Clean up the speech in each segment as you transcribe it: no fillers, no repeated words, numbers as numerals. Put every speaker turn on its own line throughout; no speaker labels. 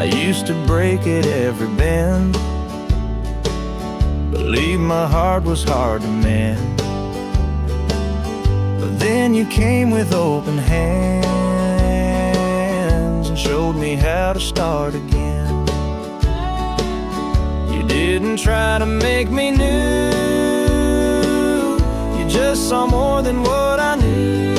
I used to break at every bend. Believe my heart was hard to mend. But then you came with open hands and showed me how to start again. You didn't try to make me new, you just saw more than what I knew.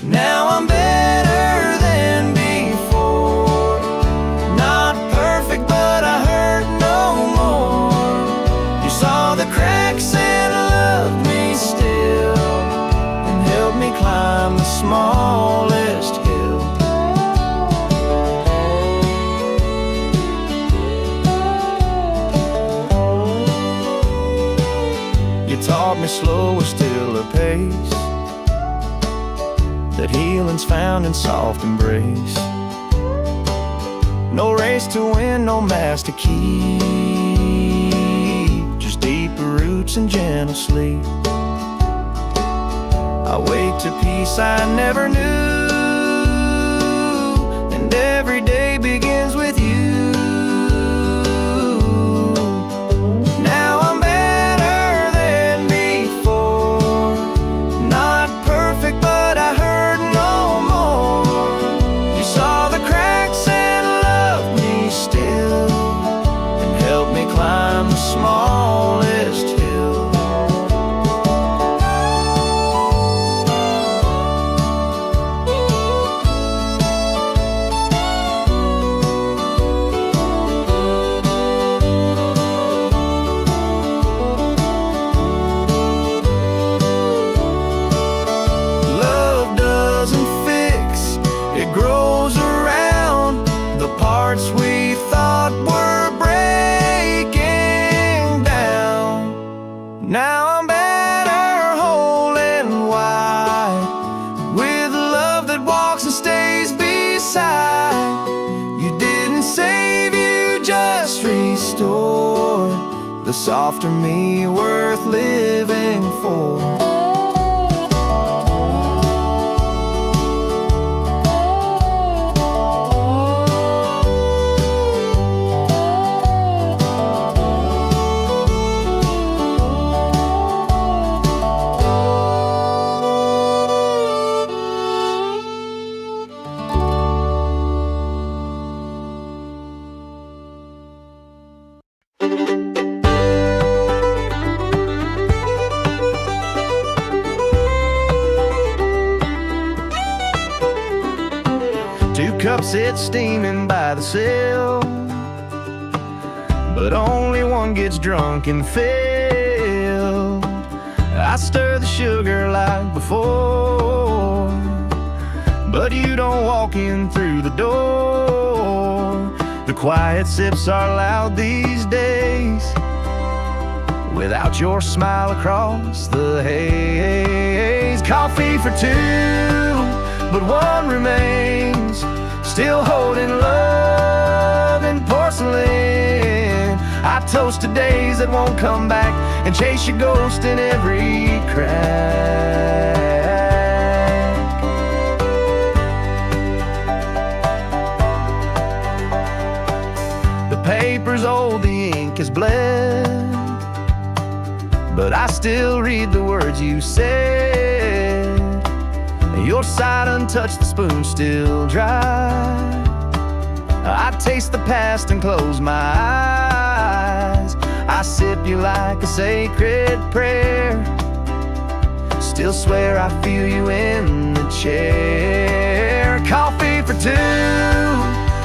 Now I'm better than before. Not perfect, but I hurt no more. You saw the cracks and loved me still, and helped me climb the smallest hill. You taught me slow was still a pace, that healing's found in soft embrace. No race to win, no mass to keep, just deeper roots and gentle sleep. I wake to peace I never knew, and every day begins with you. Now I'm better than before. Not perfect, but I heard no more. You saw the cracks and loved me still, and helped me climb the smallest hill. Love doesn't fix, it grows around the parts we thought were breaking down. Now I'm better whole and wide, with love that walks and stays beside. You didn't save, you just restored the softer me worth living for. Two cups sit steaming by the sill, but only one gets drunk and filled. I stir the sugar like before, but you don't walk in through the door. The quiet sips are loud these days, without your smile across the haze. Coffee for two, but one remains, still holding love in porcelain. I toast to days that won't come back and chase your ghost in every crack. The paper's old, the ink is bled, but I still read the words you said. Your side untouched, the spoon still dry. I taste the past and close my eyes. I sip you like a sacred prayer, still swear I feel you in the chair. Coffee for two,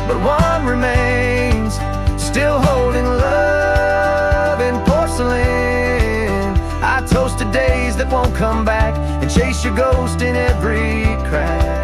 but one remains, still holding love in porcelain. I toast to days that won't come back and chase your ghost in every crack.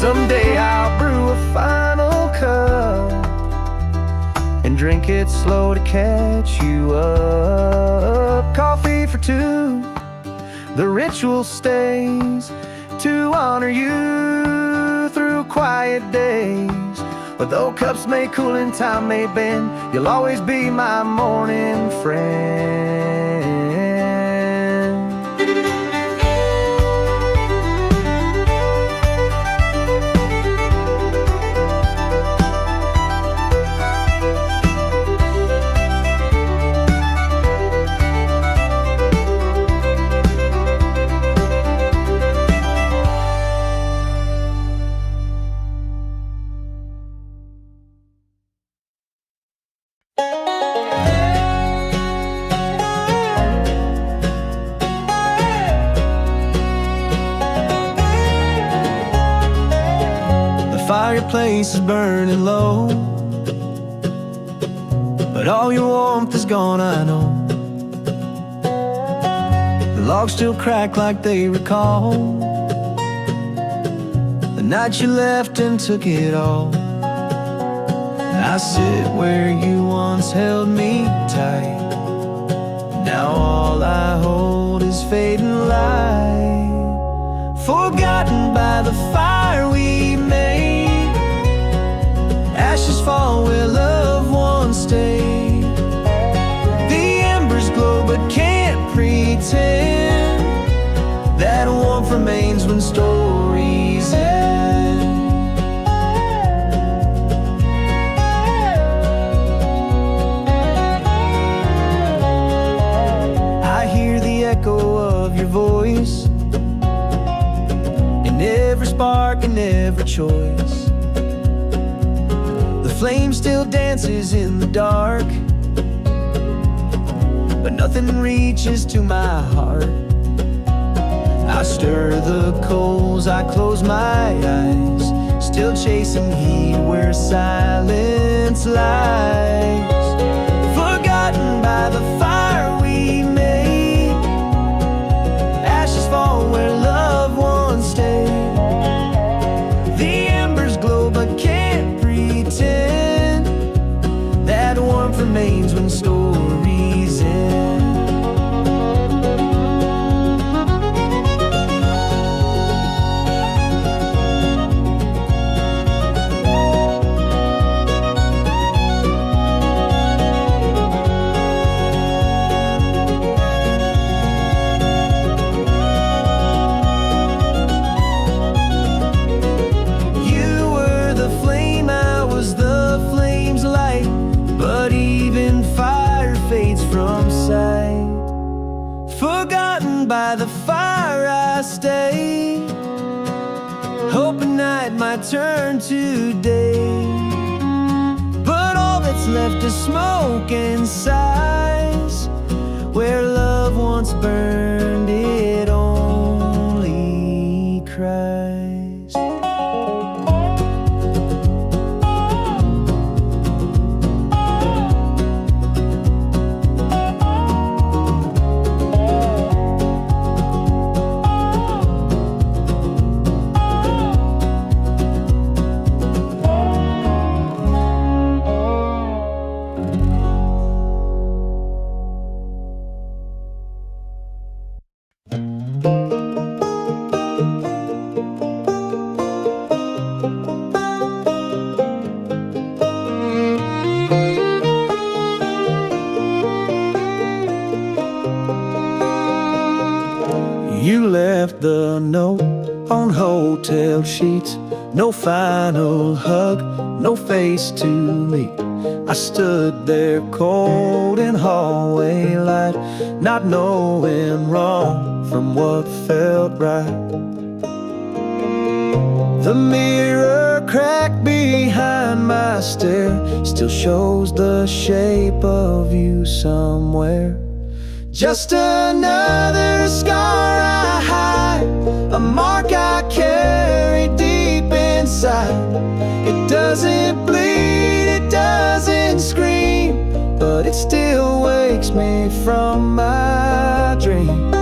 Someday I'll brew a final cup and drink it slow to catch you up. Coffee for two, the ritual stays to honor you through quiet days. But though cups may cool and time may bend, you'll always be my morning friend. Fireplace is burning low, but all your warmth is gone, I know. The logs still crack like they recall the night you left and took it all. I sit where you once held me tight. Now all I hold is fading light, forgotten by the fire we made. Ashes fall where loved ones stay. The embers glow but can't pretend that warmth remains when stories end. I hear the echo of your voice in every spark and every choice. The flame still dances in the dark, but nothing reaches to my heart. I stir the coals, I close my eyes, still chasing heat where silence lies. Forgotten by the fire we made. Ashes fall where loved ones stay. The embers glow but can't pretend that warmth remains when stories end. By the fire I stay, hoping night might turn to day. But all that's left is smoke and sighs. Where love once burned, it only cries. You left the note on hotel sheets, no final hug, no face to meet. I stood there cold in hallway light, not knowing wrong from what felt right. The mirror crack behind my stare still shows the shape of you somewhere. Just another scar I hide, a mark I carry deep inside. It doesn't bleed, it doesn't scream, but it still wakes me from my dream.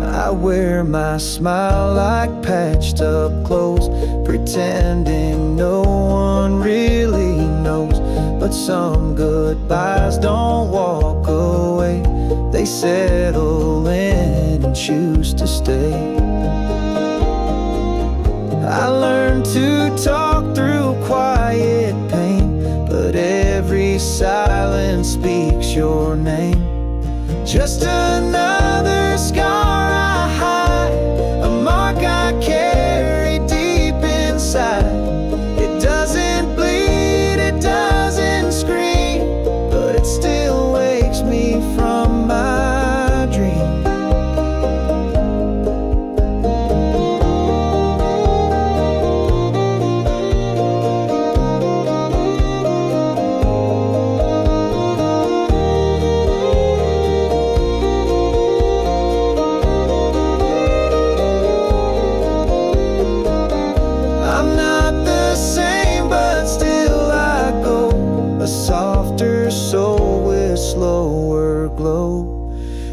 I wear my my smile like patched up clothes, pretending no one really knows. But some goodbyes don't walk away, they settle in and choose to stay. I learned to talk through quiet pain, but every silence speaks your name. Just another scar I hide, a mark I carry deep inside. It doesn't bleed, it doesn't scream, but it still wakes me from my dream.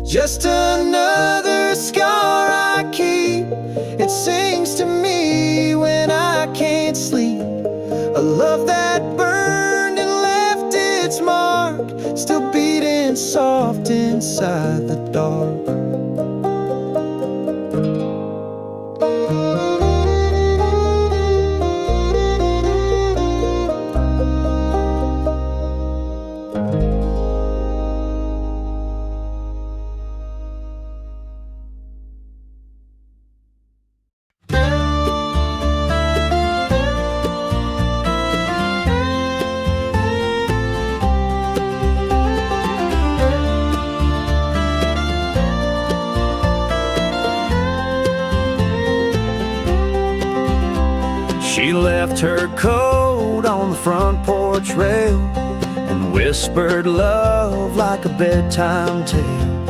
Just another scar I keep, it sings to me when I can't sleep. A love that burned and left its mark, still beating soft inside the dark. She left her coat on the front porch rail and whispered love like a bedtime tale.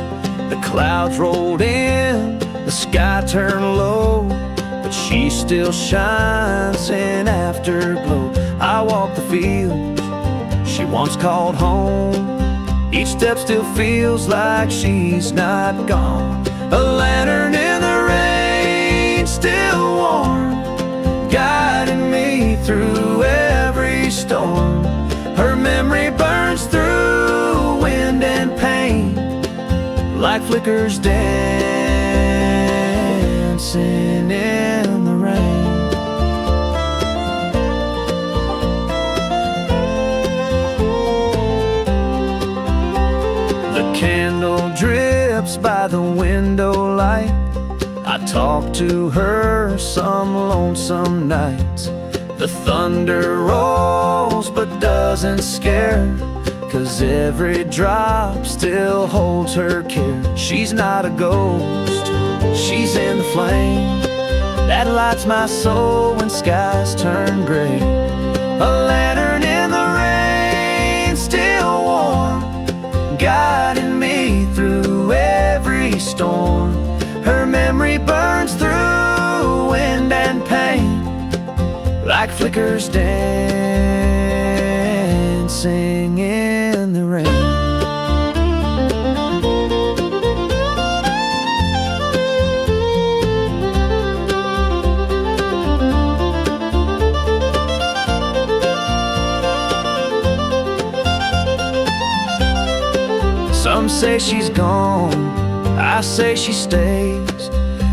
The clouds rolled in, the sky turned low, but she still shines in afterglow. I walk the fields she once called home. Each step still feels like she's not gone. A lantern in the rain, still warm, guiding me through every storm. Her memory burns through wind and pain, like flickers dancing in the rain. The candle drips by the window light. I talk to her some lonesome nights. The thunder rolls but doesn't scare, 'cause every drop still holds her care. She's not a ghost, she's in the flame that lights my soul when skies turn gray. A lantern in the rain, still warm, guiding me through every storm. Her memory burns through wind and pain, like flickers dancing in the rain. Some say she's gone, I say she stays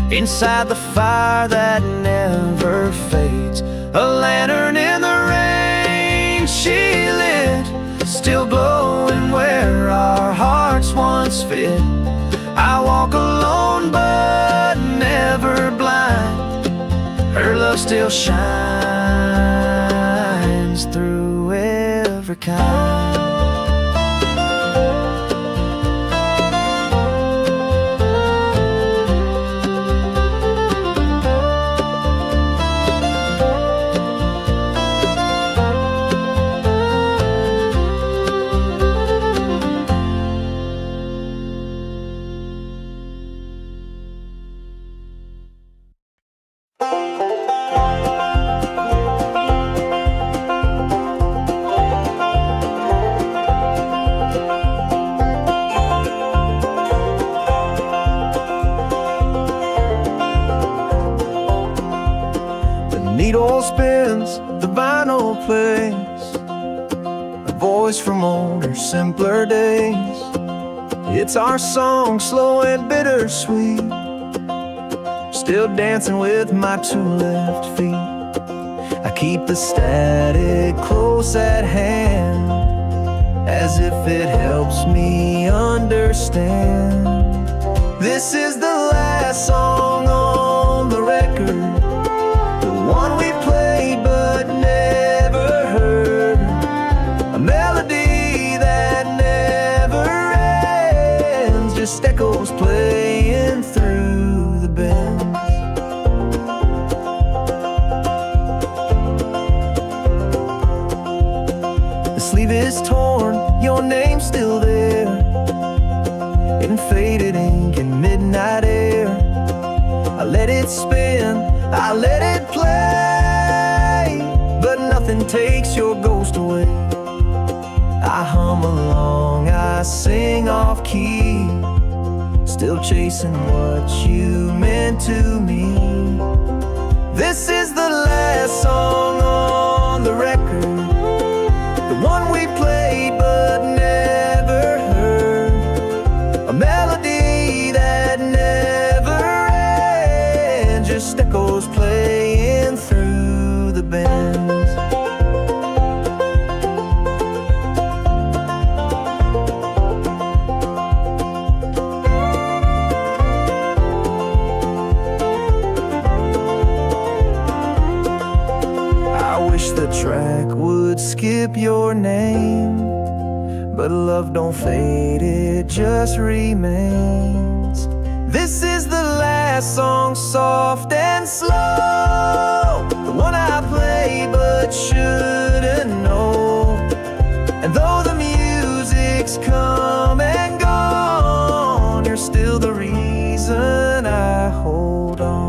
inside the fire that never fades. A lantern in the rain she lit, still glowing where our hearts once fit. I walk alone but never blind, her love still shines through every kind. needle spins, the vinyl plays a voice from older, simpler days. It's our song, slow and bittersweet, still dancing with my two left feet. I keep the static close at hand, as if it helps me understand. This is the last song on the record, the one we played but never heard, a melody that never ends, just echoes playing through the bends. The sleeve is torn, your name's still there, in faded ink and midnight air. I let it spin, I let it play, but nothing takes your ghost away. I hum along, I sing off key, still chasing what you meant to me. This is the last song on the record, the one we played but never heard, a melody that never ends, just echoes playing through the bends. I wish the track would skip your name, but love don't fade, it just remains. This is the last song, soft and slow, the one I play but shouldn't know. And though the music's come and gone, you're still the reason I hold on.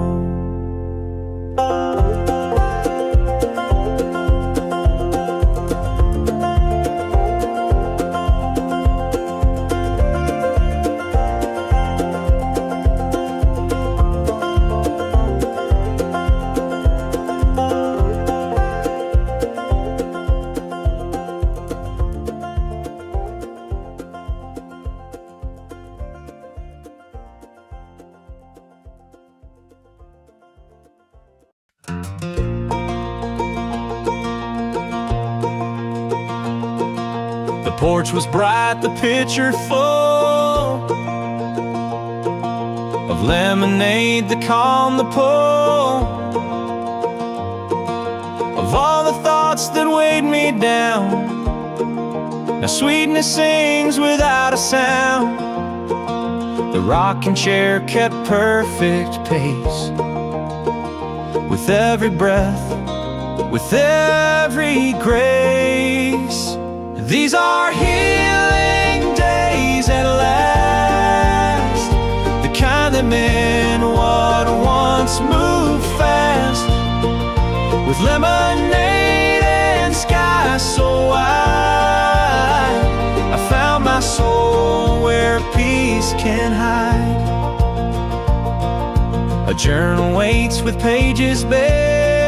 The porch was bright, the pitcher full of lemonade that calmed the pull of all the thoughts that weighed me down. Now sweetness sings without a sound. The rocking chair kept perfect pace with every breath, with every grace. These are healing days at last, the kind that meant what once moved fast, with lemonade and sky so wide. I found my soul where peace can hide. A journal waits with pages bare.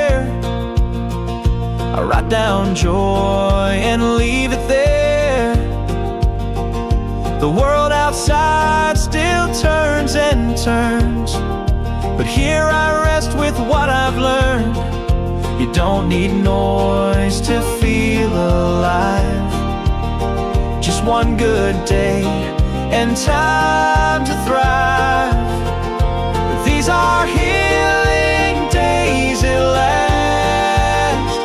I write down joy and leave it there. The world outside still turns and turns, but here I rest with what I've learned. You don't need noise to feel alive, just one good day and time to thrive. These are healing days at last,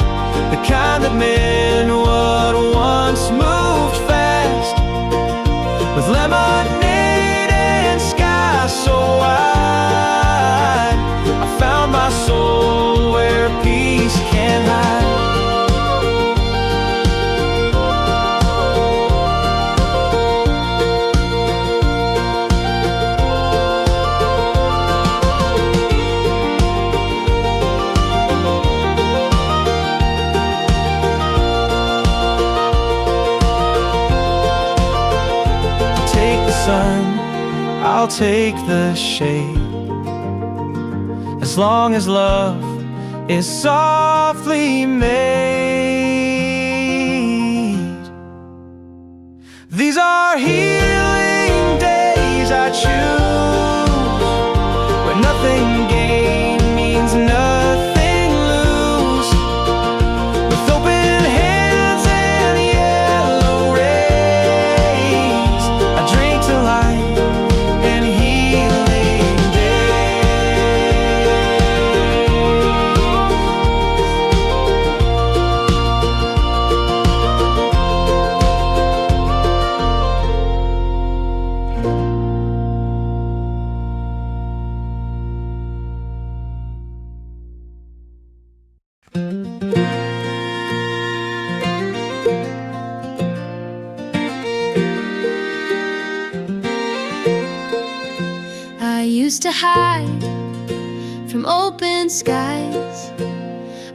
the kind that meant what once moved fast, with lemonade and sky so wide. I found my soul where peace can hide. Sun, I'll take the shade, as long as love is softly made. These are healing days I choose, where nothing gained means nothing lose. With open hands and yellow rays, I drink to life and healing
I used to hide from open skies,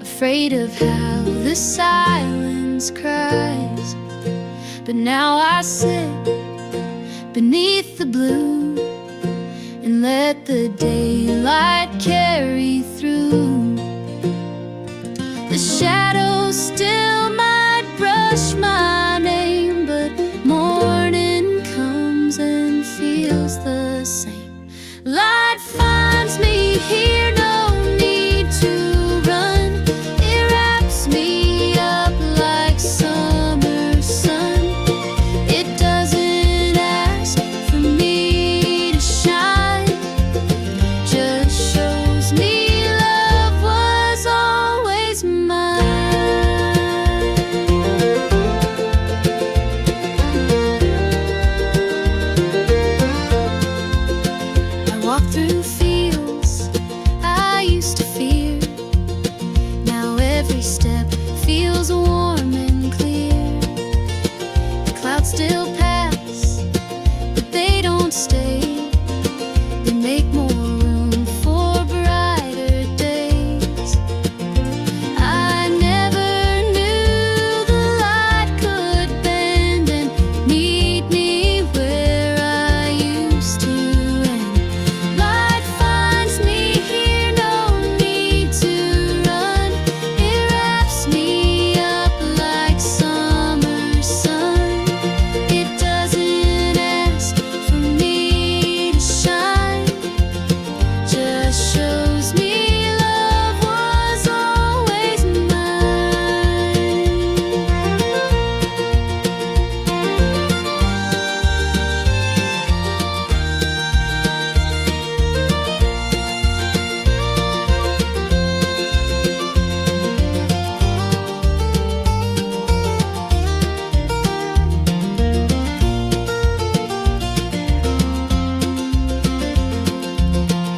afraid of how the silence cries. But now I sit beneath the blue and let the daylight carry through. The shadows still might brush my name, but morning comes and feels the same. Light finds me here, no need to run. It wraps me up like summer sun. It doesn't ask for me to shine, just shows me love was always mine. I walk through fields I used to fear. Now every step feels warm and clear. The clouds still pass, but they don't stay. They make more room for brighter days. I never knew the light could bend and meet me where I used to end. Light finds me here, no need to run. It wraps me up like summer sun. It doesn't ask for me to shine, just shows me love was always mine.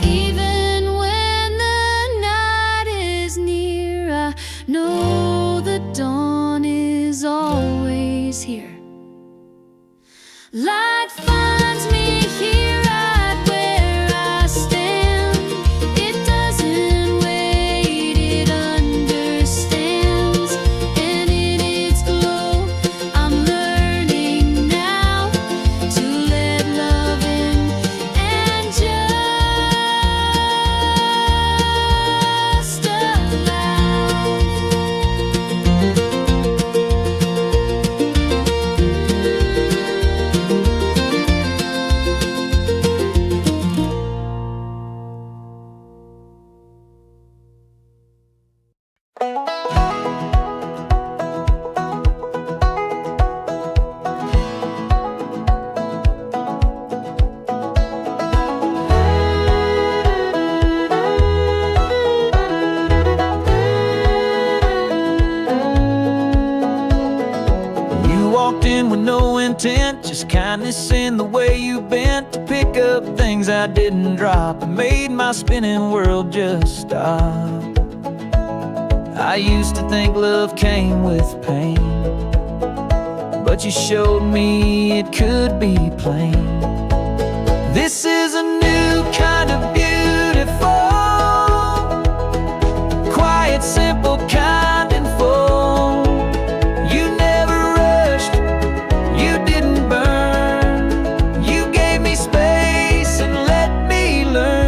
Even when the night is near, I know the dawn is always here. Light finds me here right where I stand. It doesn't wait, it understands. And in its glow, I'm learning now to let love in and just allow.
You walked in with no intent, just kindness in the way you bent to pick up things I didn't drop, and made my spinning world just stop. I used to think love came with pain, but you showed me it could be plain. This is a new kind of beautiful, quiet, simple, kind and full. You never rushed, you didn't burn. You gave me space and let me learn.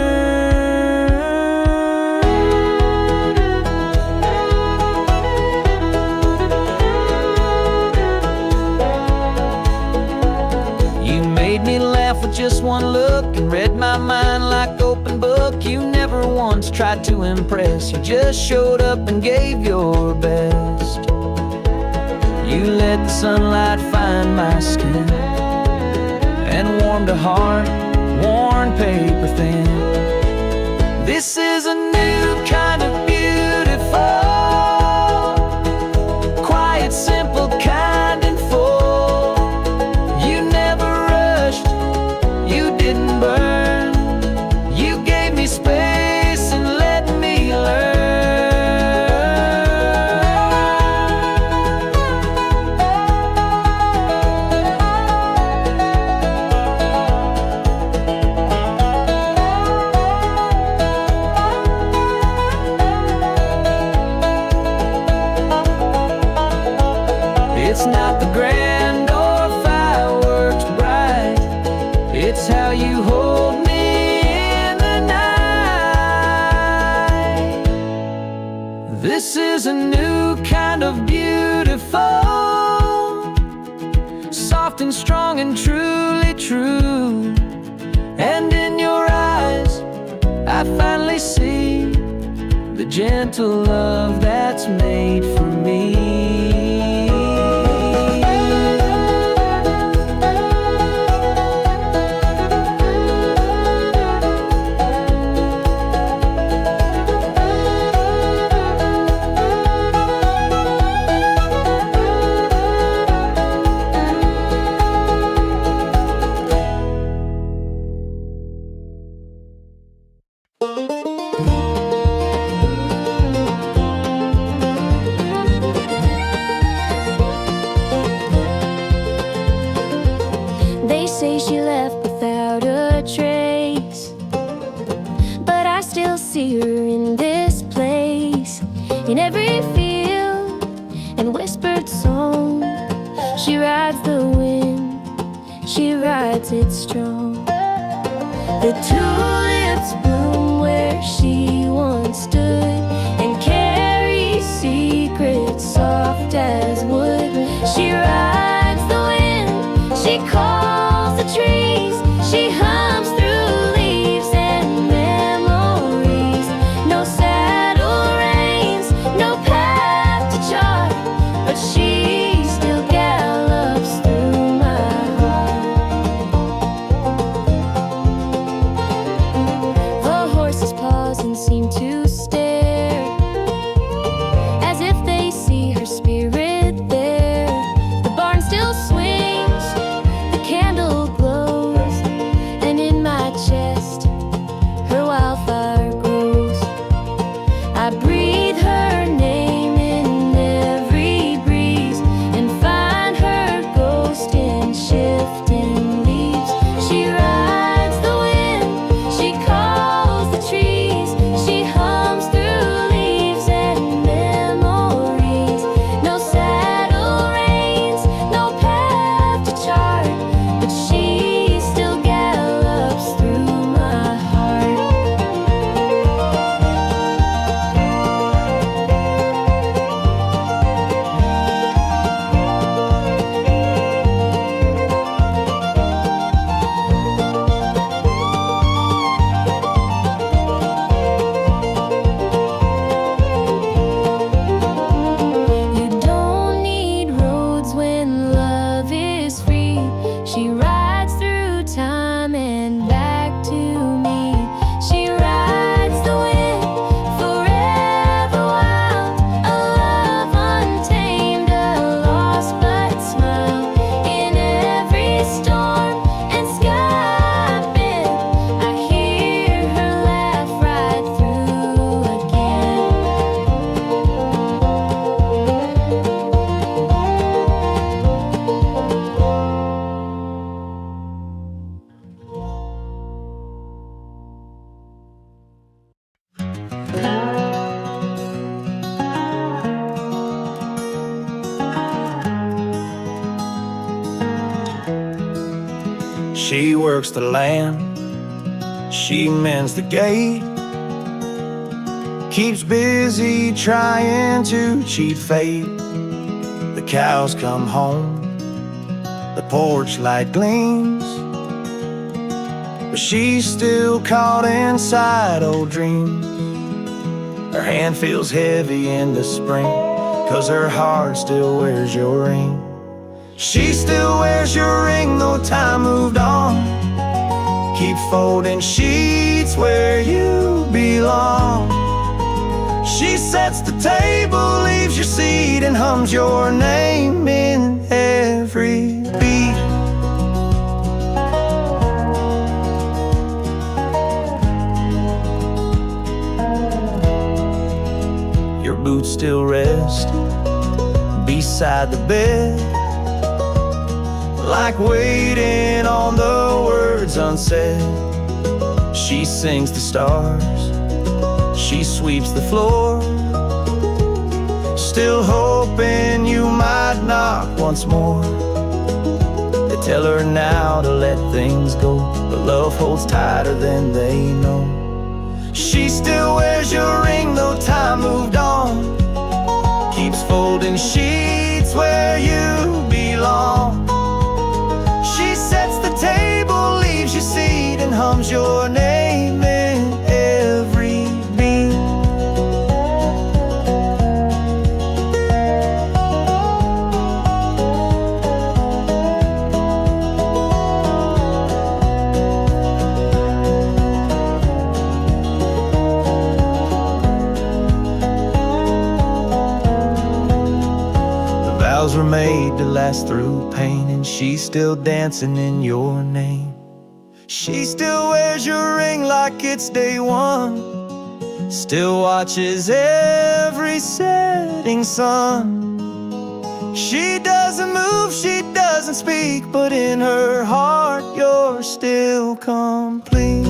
tried to impress, you just showed up and gave your best. You let the sunlight find my skin and warmed a heart worn paper thin. This is a new kind of beautiful, quiet, simple, kind and full. You never rushed, you didn't burn. You gave me space and let me learn. It's not the grand or fireworks bright, it's how you hold me in the night. This is a new kind of beautiful, soft and strong and truly true. And in your eyes I finally see the gentle love that's made for me.
They say she left without a trace, but I still see her in this place. In every field and whispered song, she rides the wind, she rides it strong. The tulips bloom where she once stood and carry secrets soft as wood. She rides the wind, she calls the trees, she hums through leaves and memories. No saddle reins, no path to chart, but she still gallops through my heart. The horses pause and seem to stare, as if they see her spirit there. The barn still swings, the candle glows, and in my chest her wildfire grows. I breathe her name in every breeze and find her ghost in shifting leaves. She rides the wind, she calls the trees, she hums through leaves and memories. No saddle reins, no path to chart, but she still gallops through my heart. You don't need roads when love is free. She rides through time and back to me. She rides the wind, forever wild, a love untamed, a lost but smile. In every storm and sky bend, I hear her laugh right through again.
She works the land, she mends the gate, keeps busy trying to cheat fate. The cows come home, the porch light gleams, but she's still caught inside old dreams.
Her hand feels heavy in the spring, 'cause her heart still wears your ring. She still wears your ring, though time moved on. Keep folding sheets where you belong. She sets the table, leaves your seat, and hums your name in every beat. Your boots still rest beside the bed, like waiting on the words unsaid. She sings the stars, she sweeps the floor, still hoping you might knock once more. They tell her now to let things go, but love holds tighter than they know. She still wears your ring, though time moved on. Keeps folding sheets where you belong. She sets the table, leaves your seat, and hums your name in every beat. The vows were made to last through pain, and she's still dancing in your name. She still wears your ring like it's day one, still watches every setting sun. She doesn't move, she doesn't speak, but in her heart you're still complete.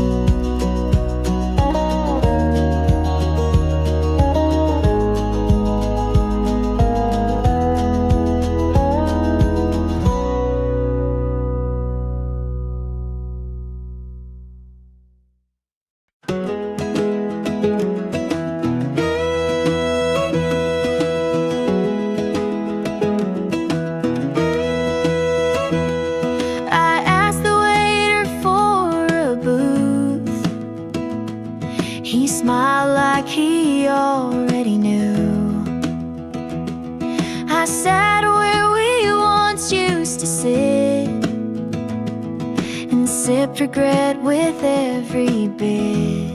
Regret with every bit.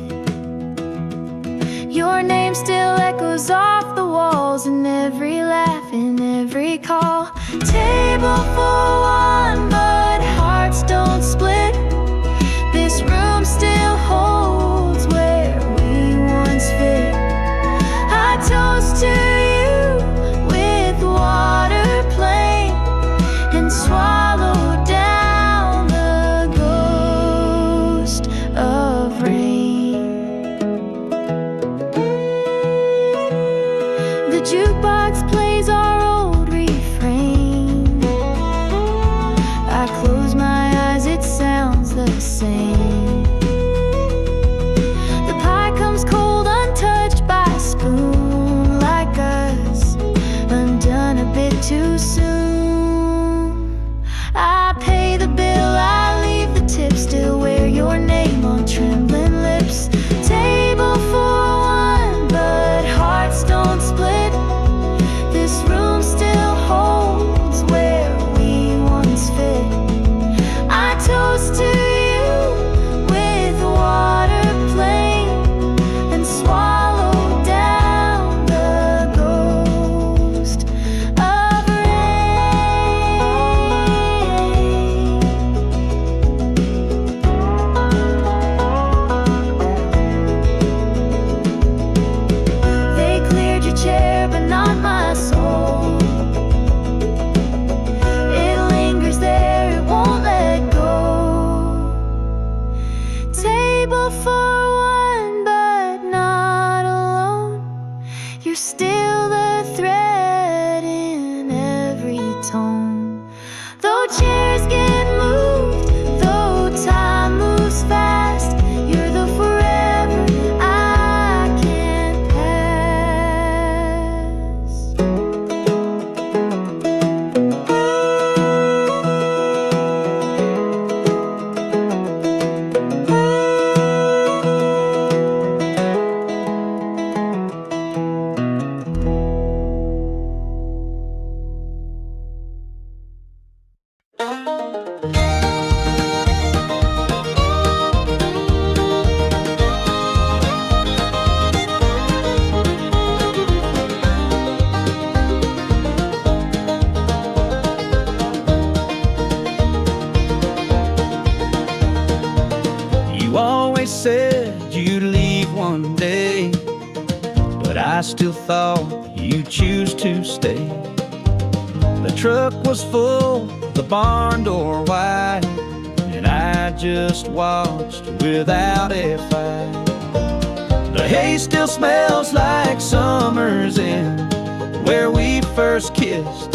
Your name still echoes off the walls in every laugh, in every call. Table for one, but hearts don't split. This room still holds where we once fit. I toast to you with water plain and swallow down the ghost of rain. The jukebox plays our old refrain. I close my eyes, it sounds the same. The pie comes cold, untouched by a spoon, like us, undone a bit too soon. I pay the bill, I leave the tip, still wear your name on trembling lips. Table for one, but hearts don't split. This room still holds where we once fit. I toast to you with water plain and swallow down the ghost of rain. They cleared your chair, but not my soul. It lingers there, it won't let go. Table for one, but not alone. You're still the thread in every tone. Though chairs get moved, though time moves fast, you're the forever I can't pass.
still thought you'd choose to stay. The truck was full, the barn door wide, and I just watched without a fight. The hay still smells like summer's end, where we first kissed,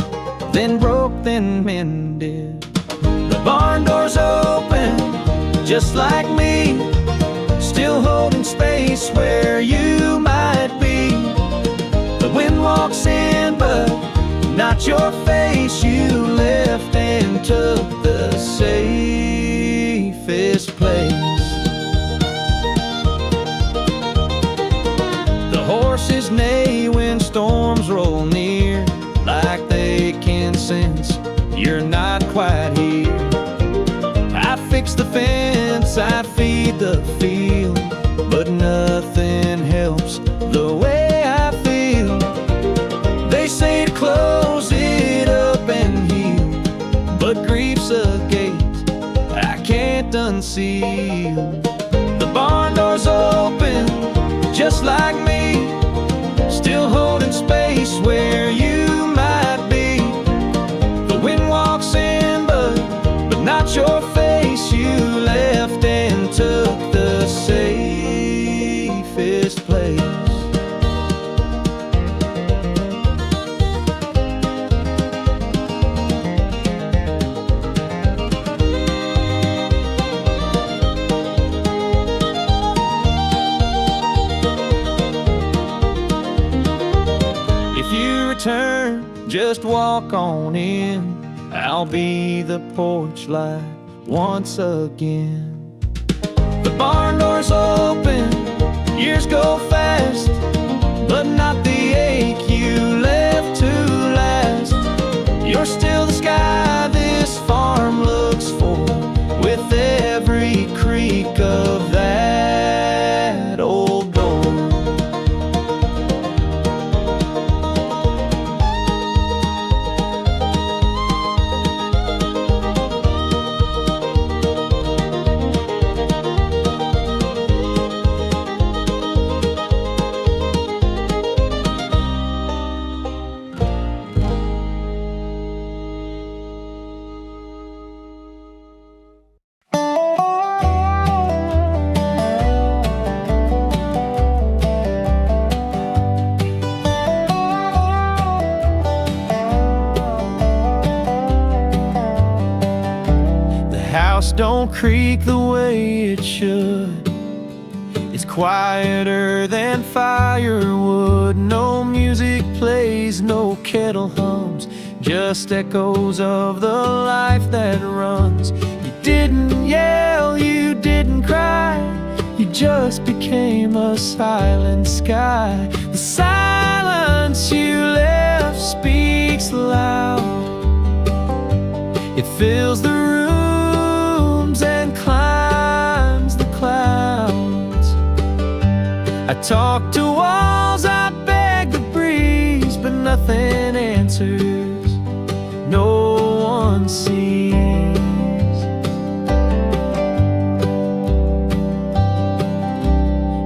then broke, then mended. The barn door's open, just like me, still holding space where you might be. The wind walks in, but not your face. You left and took the safest place. The horses neigh when storms roll near, like they can sense you're not quite here. I fix the fence, I feed the field, but nothing helps the way I feel. They say to close it up and heal, but grief's a gate I can't unseal. The barn door's open, just like me, still holding space where you might be. The wind walks in, but not your face. You left and took the safest place. If you return, just walk on in. I'll be the porch light once again. The barn door's open, years go fast, but not the ache you left to last. You're still the sky this farm looks for, with every creak of that old door. Don't creak the way it should. It's quieter than firewood. No music plays, no kettle hums, just echoes of the life that runs. You didn't yell, you didn't cry, you just became a silent sky. The silence you left speaks loud. It fills the room and climbs the clouds. I talk to walls, I beg the breeze, but nothing answers, no one sees.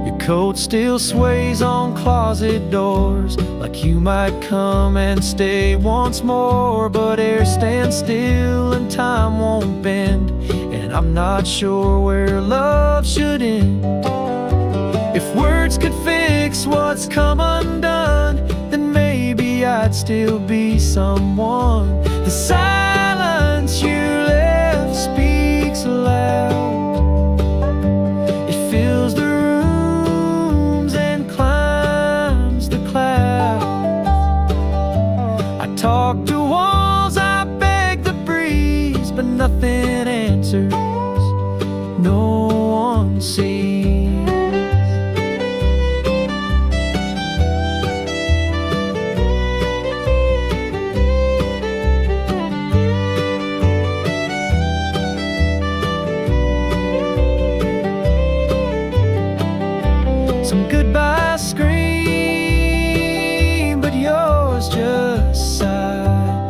Your coat still sways on closet doors, like you might come and stay once more. But air stands still and time won't bend, and I'm not sure where love should end. If words could fix what's come undone, then maybe I'd still be someone. The silence you left speaks loud. It fills the rooms and climbs the clouds. I talk to walls, I beg the breeze, but nothing answers, no one sees. Some goodbyes scream, but yours just sigh.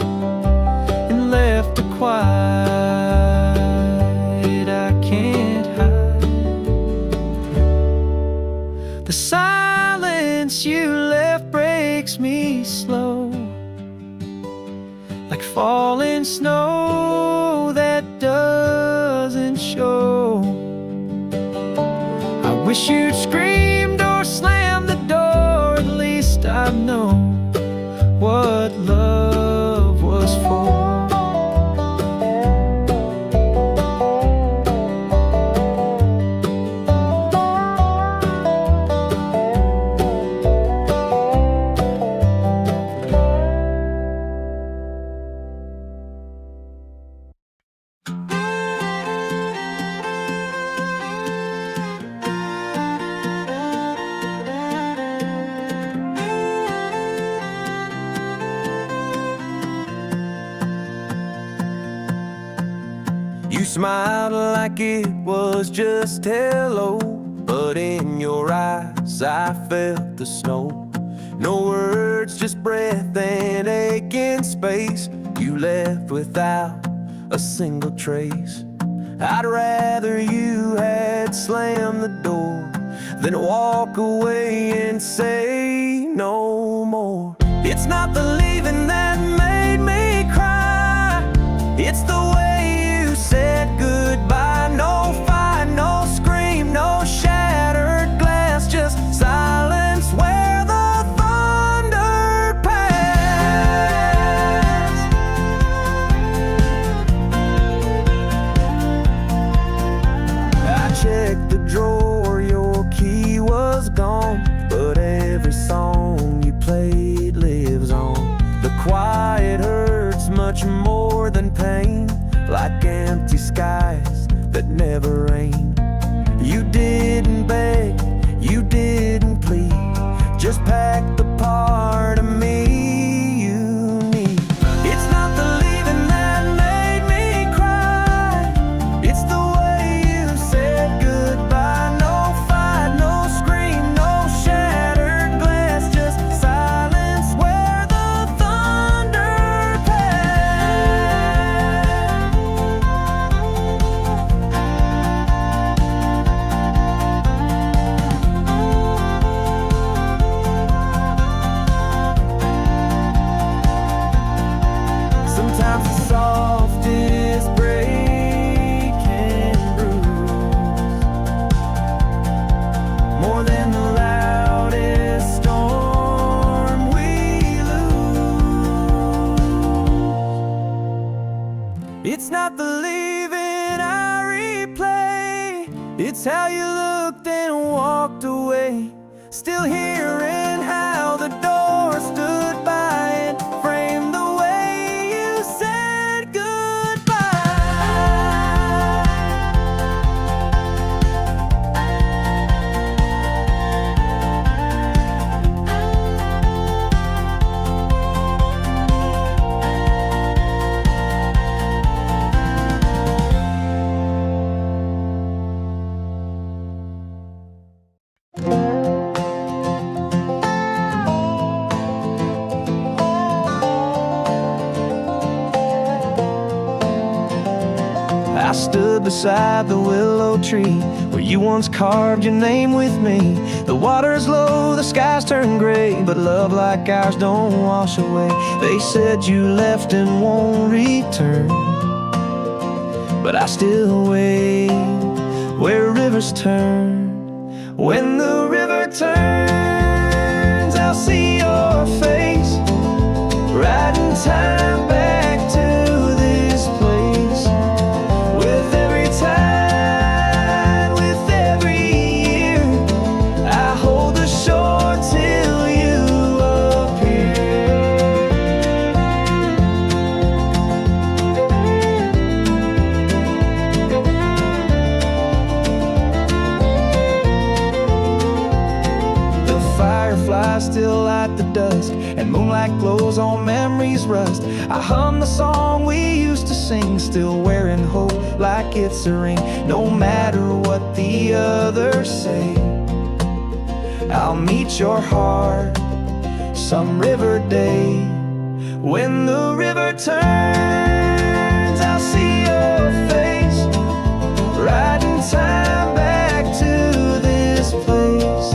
like falling snow that doesn't show. I wish you'd screamed or slammed the door. At least I'd know what love was for. You smiled like it was just hello, but in your eyes I felt the snow. No words, just breath and ache in space. You left without a single trace. I'd rather you had slammed the door than walk away and say no more. It's not the leaving that made me cry, it's the way you said goodbye. No fight, no scream, no shattered glass, just silence where the thunder passed. I checked the drawer, your key was gone, but every song you played lives on. The quiet hurts much more than pain, like empty skies that never rain. You didn't beg, you didn't plead, just pack the part of me you need. It's not the leaving that made me cry, it's the way you said goodbye. No fight, no scream, no shattered glass, just silence where the thunder passed. Sometimes the softest break can bruise more than the loudest storm we lose. It's not the leaving I replay, it's how you looked and walked away. Still hearing how the door stood by and framed the way you said goodbye. I stood beside the willow tree where you once carved your name with me. The water's low, the sky's turned gray, but love like ours don't wash away. They said you left and won't return, but I still wait where rivers turn. When the river turns, I'll see your face, right in time back to this place. With every tide, with every year, I hold the shore till you appear. The fireflies still light the dusk, and moonlight glows on memories rust. I hum the song we used to sing, still wearing hope like it's a ring. No matter what the others say, I'll meet your heart some river day. When the river turns, I'll see your face, right in time back to this place.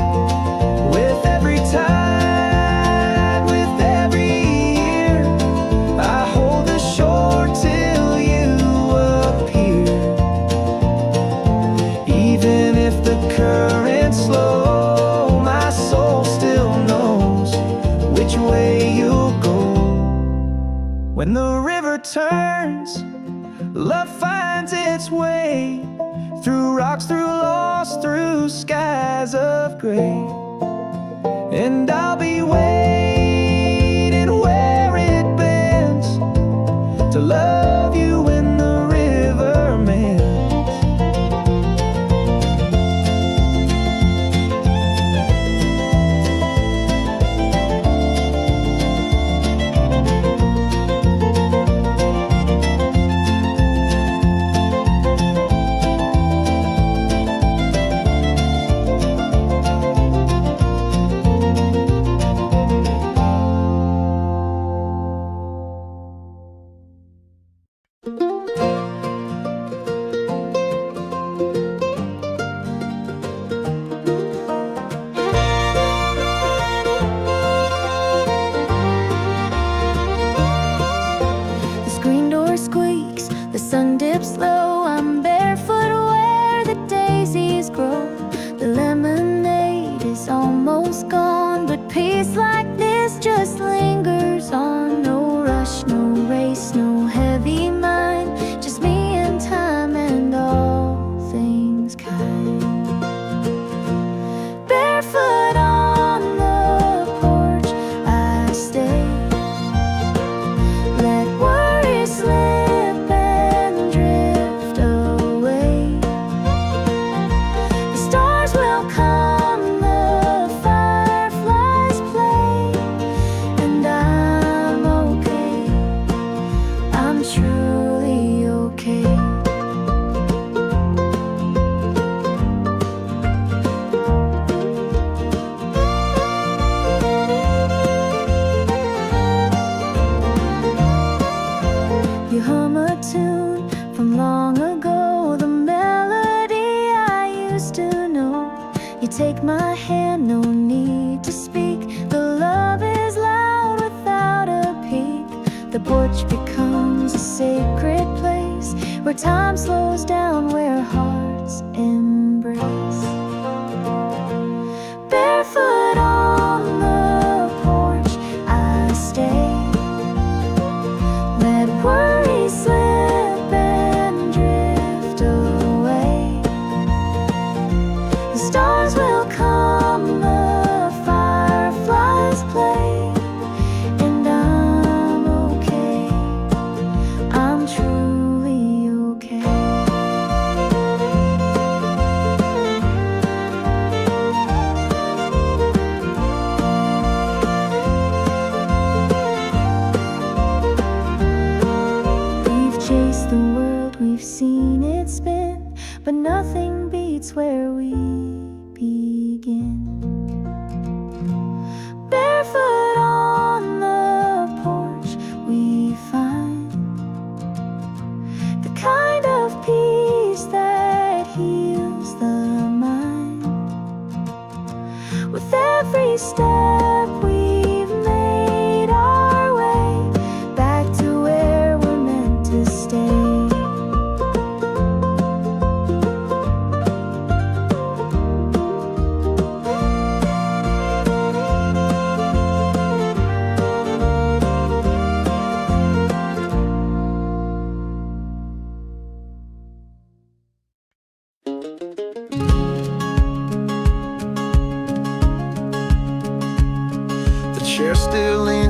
With every tide, with every year, I hold the
When the river turns, love finds its way through rocks, through lost, through skies of gray. And I'll be waiting where it bends to love you when the river mends.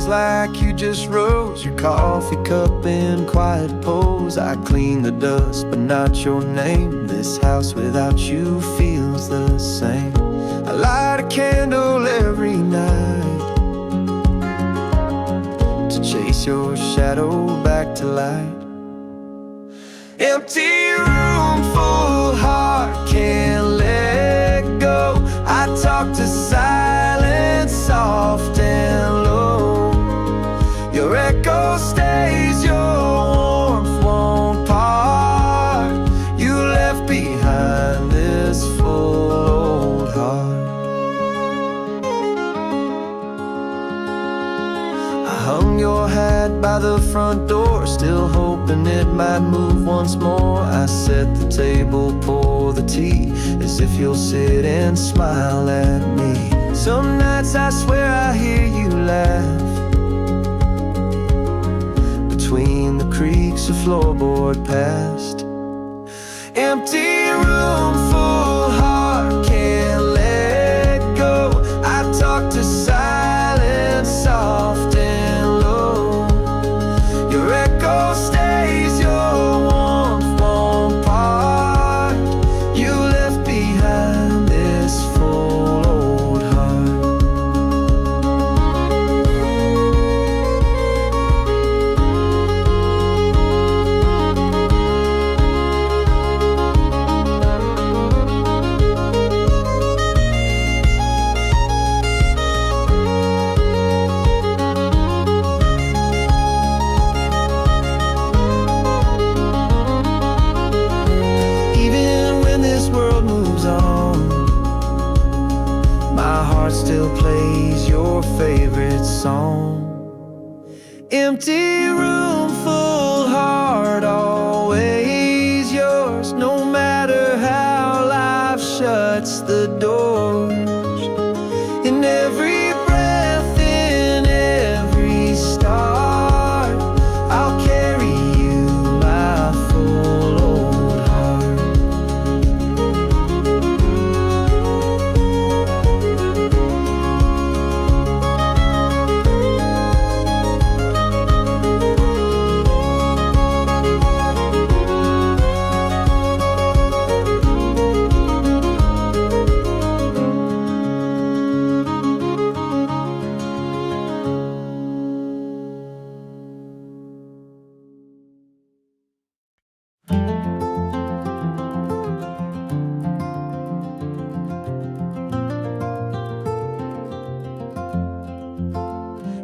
Like you just rose, your coffee cup in quiet pose. I clean the dust, but not your name. This house without you feels the same. I light a candle every night to chase your shadow back to light. Empty room, full heart, can't let go. I talk to silence, soft and low. Your echo stays, your warmth won't part. You left behind this full old heart. I hung your hat by the front door, still hoping it might move once more. I set the table, pour the tea, as if you'll sit and smile at me. Some nights I swear I hear you laugh weeks, a floorboard passed. Empty room, full heart, can't let go. I talk to silence, soft and low. Your echo stays, your warmth won't part. You left behind this full old heart. Still plays your favorite song. Empty room, full heart, always yours. No matter how life shuts the doors. In every breath, in every start, I'll carry you, my full old heart.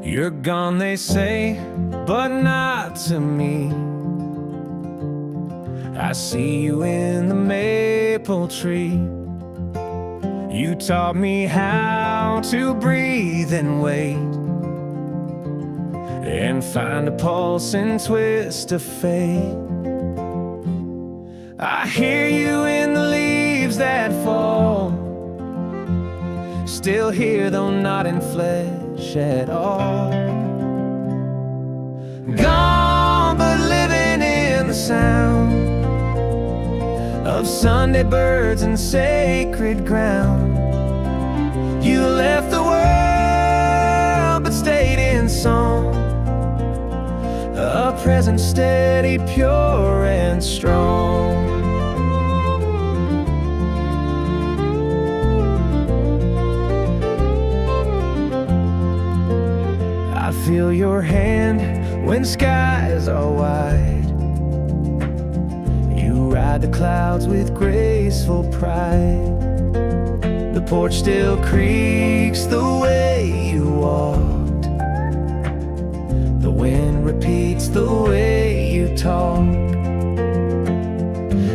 You're gone, they say, but not to me. I see you in the maple tree. You taught me how to breathe and wait, and find a pulse and twist of fate. I hear you in the leaves that fall, still here though not in flesh at all. Gone but living in the sound of Sunday birds and sacred ground. You left the world but stayed in song, a presence steady, pure and strong. I feel your hand when skies are wide. You ride the clouds with graceful pride. The porch still creaks the way you walked. The wind repeats the way you talk.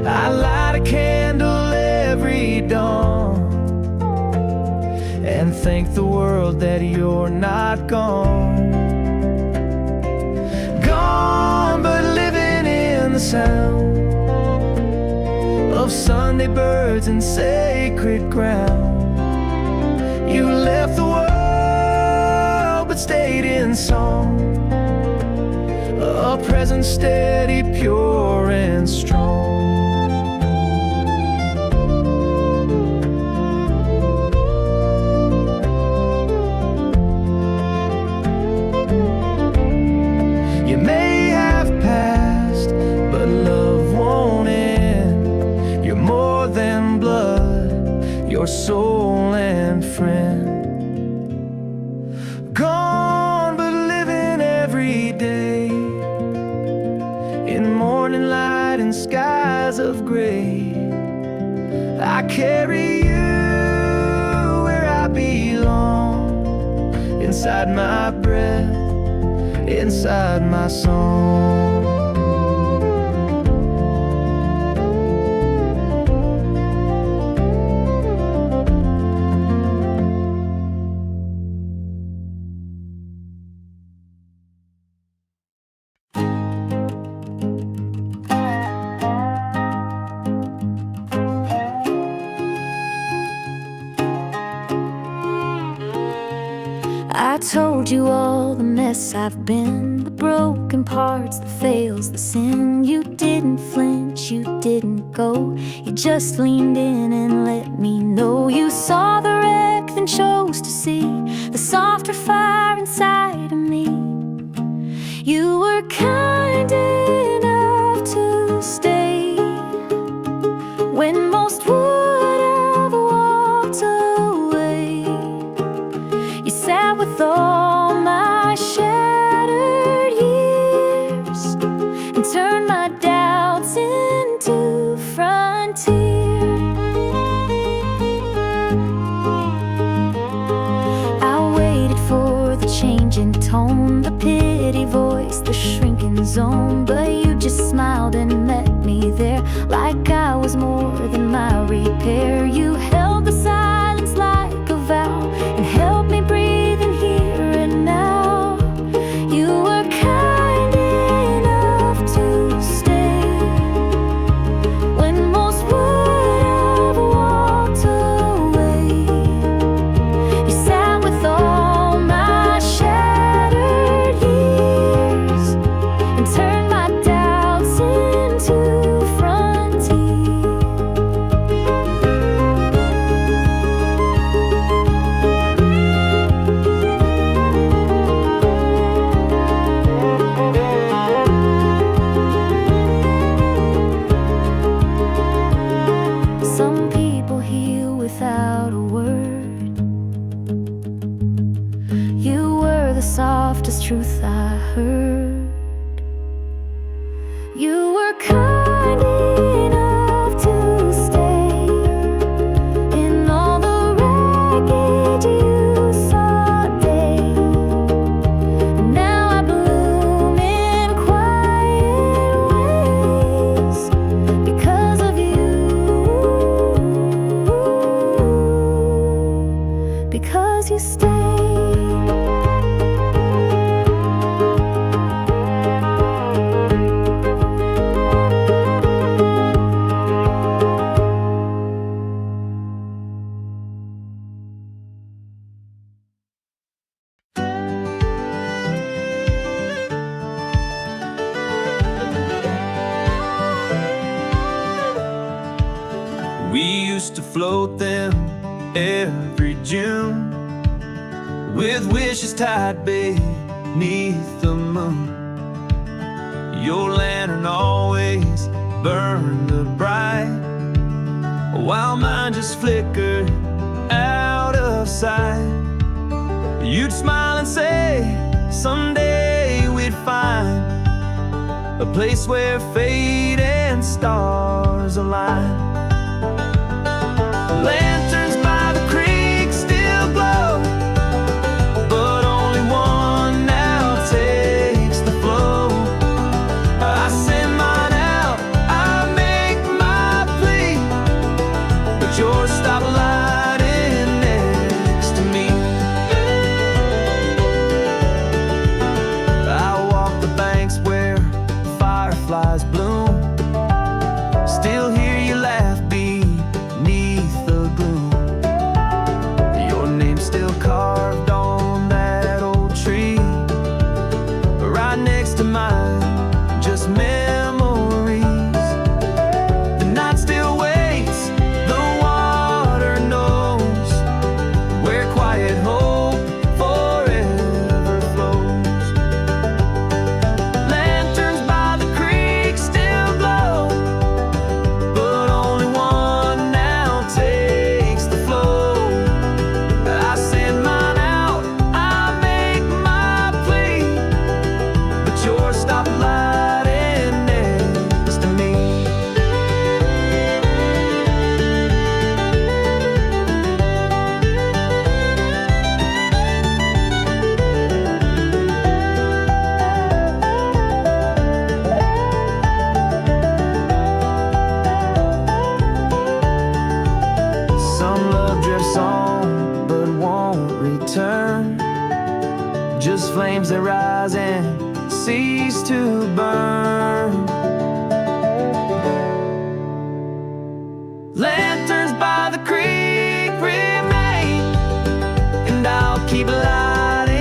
I light a candle every dawn and thank the world that you're not gone. Gone but living in the sound of Sunday birds and sacred ground. You left the world but stayed in song, a presence steady, pure and strong. You may have passed, but love won't end. You're more than blood, your soul and friend. Gone but living every day in morning light and skies of gray. I carry you where I belong, inside my breath, inside my song.
I told you all the mess I've been, the broken parts, the fails, the sin. You didn't flinch, you didn't go. You just leaned in and let me know. You saw the wreck, then chose to see the softer fire inside of me. You were kind enough to stay when most would have walked away. You sat with all my shattered years and turned my doubts into frontier. I waited for the change in tone, the pity voice, the shrinking zone, but you just smiled and met me there like I was more than my repair. You held the silence like a vow and helped me breathe in here and now. You were kind enough to stay when most would have walked away. You sat with all my shattered years and turned my doubts into frontier. Some people heal without a word. You were the softest truth I heard. You were kind enough to stay in all the wreckage you saw day. Now I bloom in quiet ways because of you, because you stayed.
We used to float them every June with wishes tied beneath the moon. Your lantern always burned bright, while mine just flickered out of sight. You'd smile and say, someday we'd find a place where fate and stars align. Lanterns by the creek still glow, but only one now takes the flow. I send mine out, I make my plea, but yours stop lighting next to me. I walk the banks where fireflies bloom, still hear you laugh beneath the gloom. Your name's still carved on that old tree, right next to mine, just memories. The night still waits, the water knows where quiet hope forever flows. Lanterns by the creek still glow, but only one now takes the flow. I send mine out, I make my plea, but yours stop lighting next to me. Some love drifts on but won't return, just flames that rise and cease to burn. Lanterns by the creek remain, and I'll keep lighting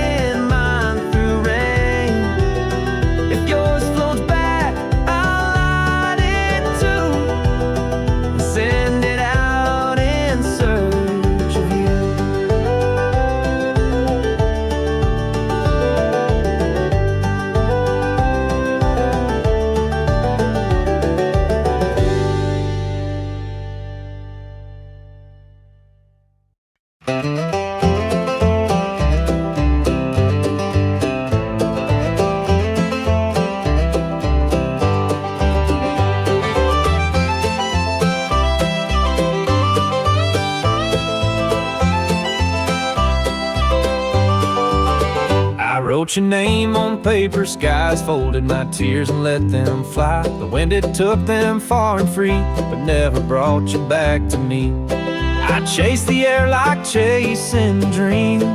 Wrote your name on paper, skies folded my tears and let them fly. The wind, it took them far and free, but never brought you back to me. I chased the air like chasing dreams,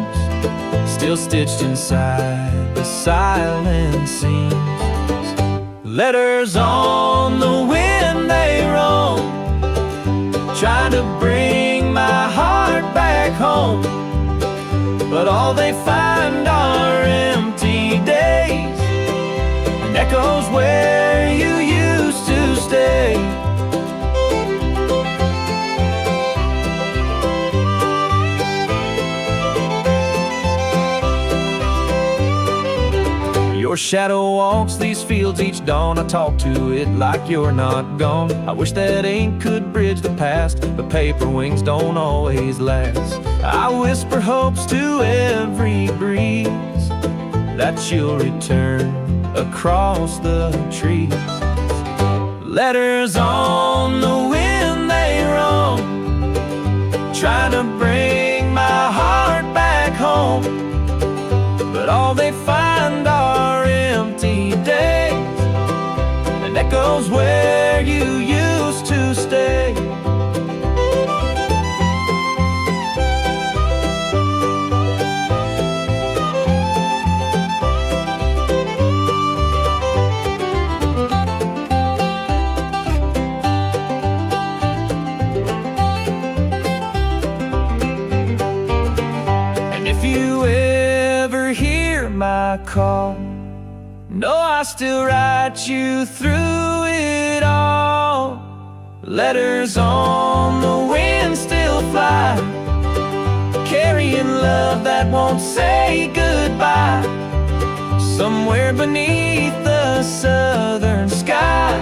still stitched inside the silent seams. Letters on the wind, they roam, trying to bring my heart back home. But all they find are empty days and echoes where you used to stay. Your shadow walks these fields each dawn. I talk to it like you're not gone. I wish that ink could bridge the past, but paper wings don't always last. I whisper hopes to every breeze that you'll return across the trees. Letters on the wind, they roam, trying to bring my heart back home. But all they find are empty days and echoes where you used to stay. And if you ever hear my call, no, I still write you through it all. Letters on the wind still fly, carrying love that won't say goodbye. Somewhere beneath the southern sky,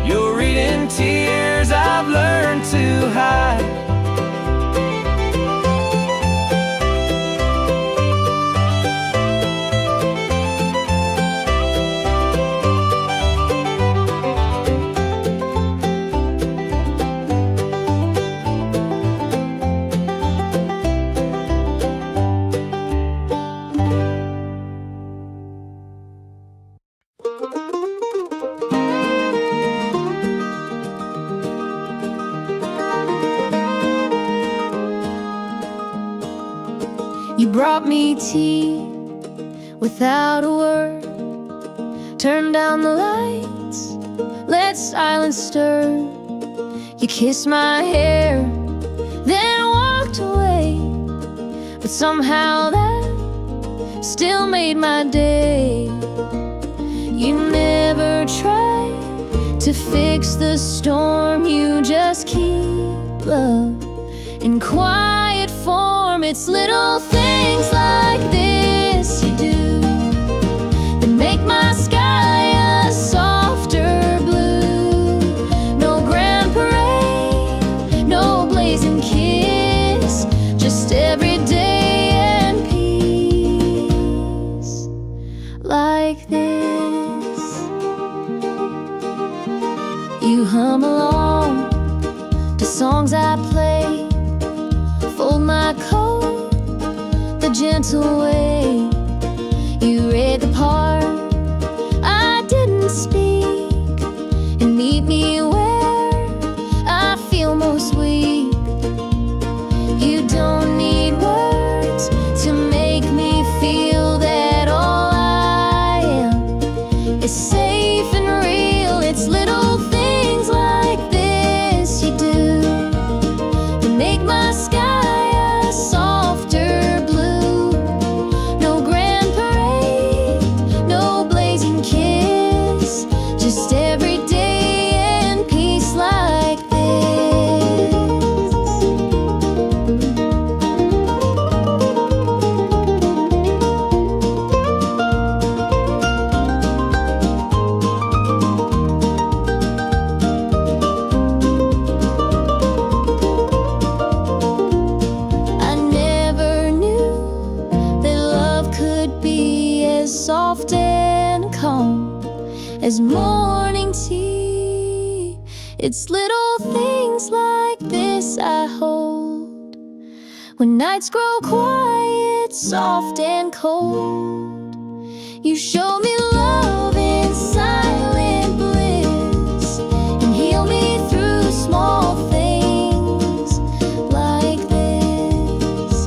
you're reading tears I've learned to hide.
You brought me tea without a word, turned down the lights, let silence stir. You kissed my hair, then walked away, but somehow that still made my day. You never tried to fix the storm, you just keep love in quiet form. It's little things like this you do that make my sky a softer blue. No grand parade, no blazing kiss, just everyday and peace like this. You hum along to songs I play, fold my coat the gentle way. You read the part I didn't speak and meet me where I feel most weak. You don't need words to make me feel that all I am is safe and real. It's little things like this you do that make my sky as morning tea. It's little things like this I hold when nights grow quiet, soft and cold. You show me love in silent bliss and heal me through small things like this.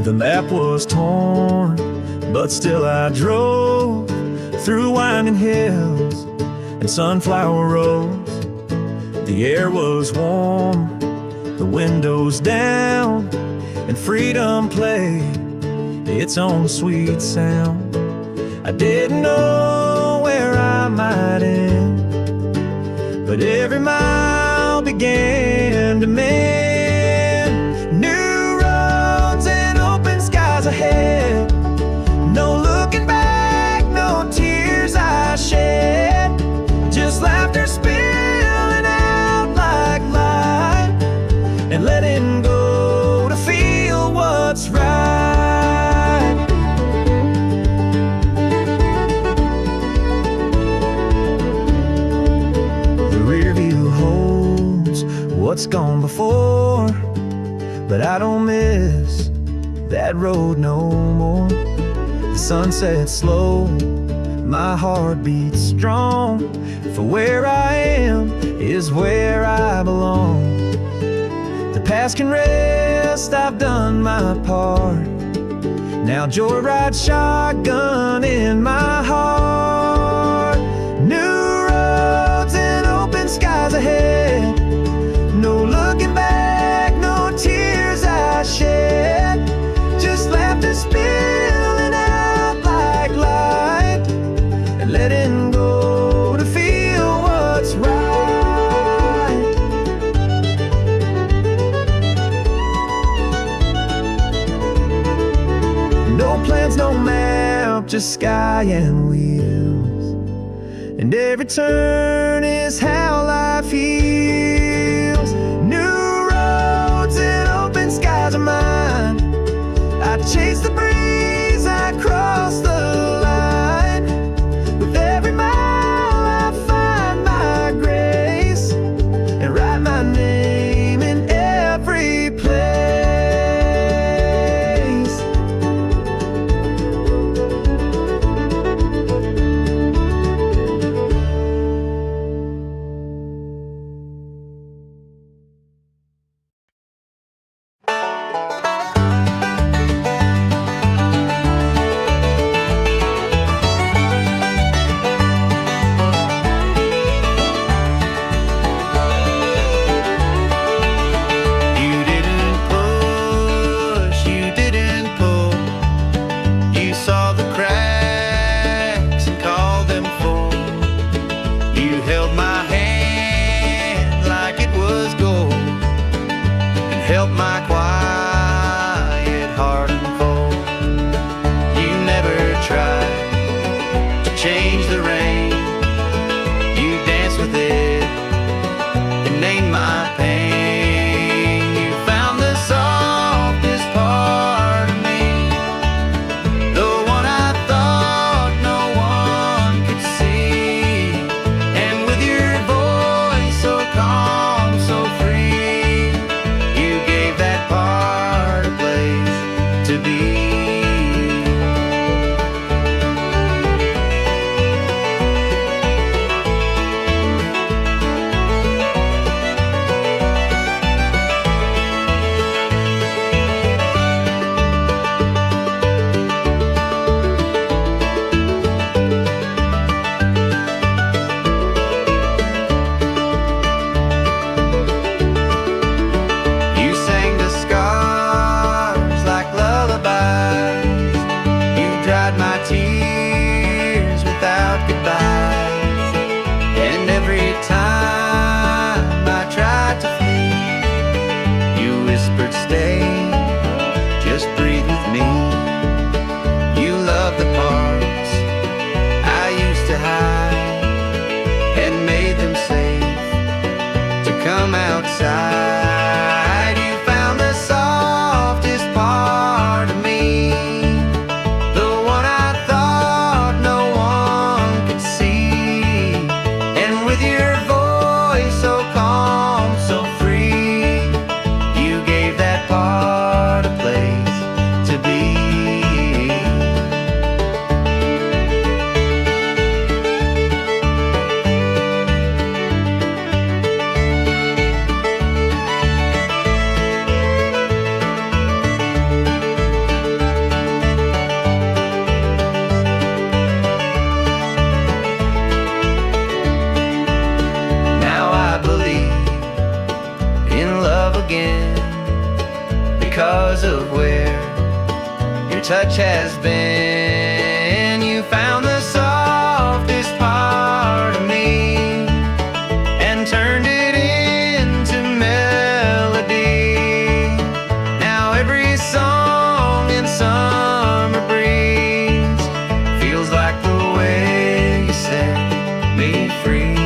The map was torn, but still I drove through winding hills and sunflower rows. The air was warm, the windows down, and freedom played its own sweet sound. I didn't know where I might end, but every mile began to mend. New roads and open skies ahead. No looking back, no tears I shed. Just laughter spilling out like light, and letting go to feel what's right. The rear view holds what's gone before, but I don't miss that road no more. The sun sets slow, my heart beats strong, for where I am is where I belong. The past can rest, I've done my part. Now joyride shotgun in my heart. New roads and open skies ahead. No looking back, no tears I shed. Just laughter spilling out like light, and letting go to feel what's right. No plans, no map, just sky and wheels, and every turn is how life feels. New roads and open skies are mine. I chase the breeze, I cross the line. With every mile I find my grace, and write my name in every place. You didn't push, you didn't pull. You saw the cracks and called them full. You held my hand like it was gold, and helped my quiet heart unfold. You never tried to change the rain. You danced with it and named my pain. You found the softest part of me, the one I thought no one could see. And with your voice so calm, so free, you gave that part a place to be. You sang the scars like lullabies. You dried my tears without goodbyes. And every time I tried to flee, you whispered, stay, just breathe with me. because of where your touch has been. You found the softest part of me and turned it into melody. Now every song in summer breeze feels like the way you set me free.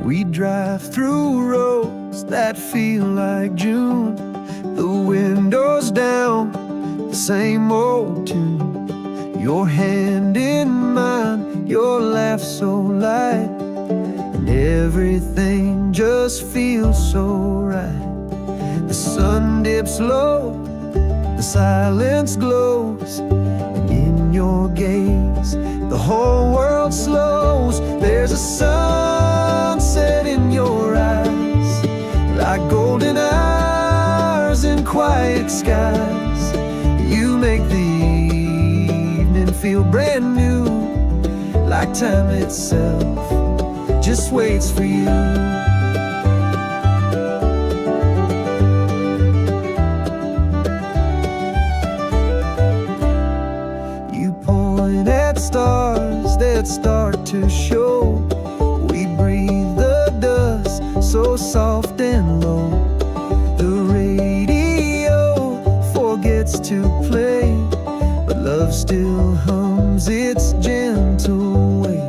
We drive through roads that feel like June. The windows down, the same old tune. Your hand in mine, your laugh so light, and everything just feels so right. The sun dips low, the silence glows, and in your gaze the whole world slows. There's a sunset in your eyes, like golden hours in quiet skies. You make the evening feel brand new, like time itself just waits for you. You point at stars that start to show. We breathe the dust so soft and low. The radio forgets to play, but love still hums its gentle way.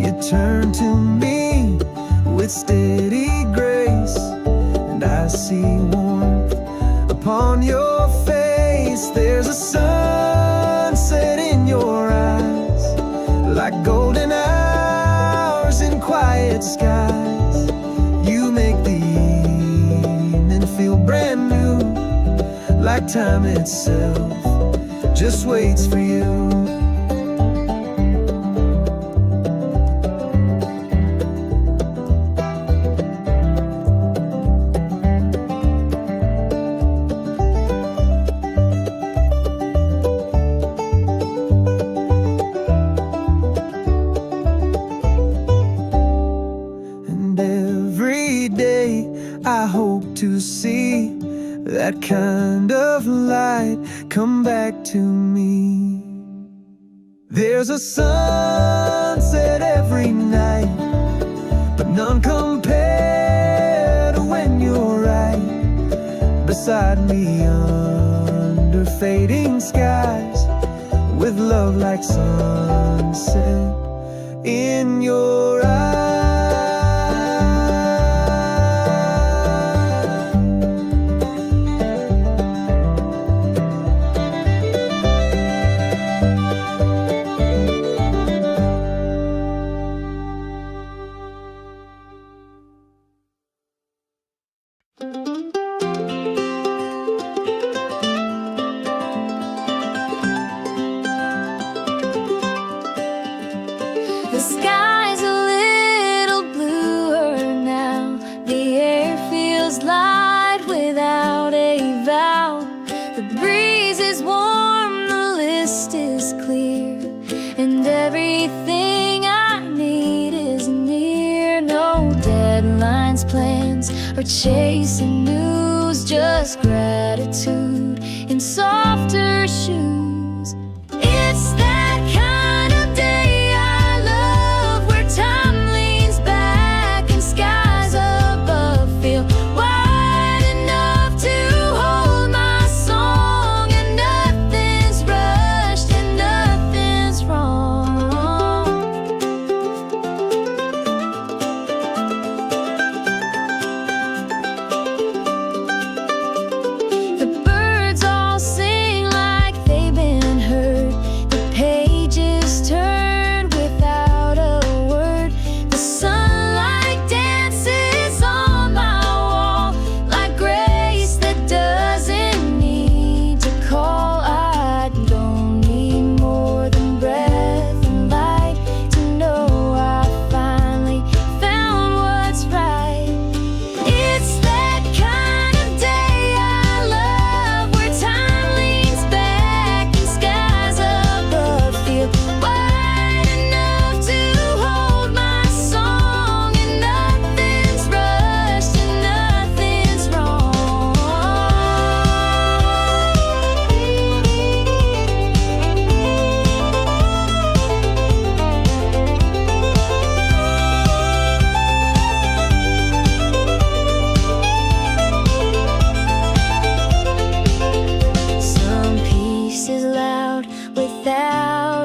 You turn to me with steady grace, and I see warmth upon your face. There's a sunset in your eyes, like golden hours in quiet skies. You make the evening feel brand new, like time itself just waits for you. I hope to see that kind of light come back to me. There's a sunset every night, but none compare to when you're right beside me under fading skies, with love like sunset in your eyes.
The sky's a little bluer now. The air feels light without a vow. The breeze is warm, the list is clear, and everything I need is near. No deadlines, plans, or chasing news, just gratitude in softer shoes. It's that kind of day I love, where time leans back and skies above feel wide enough to hold my song, and nothing's rushed and nothing's wrong.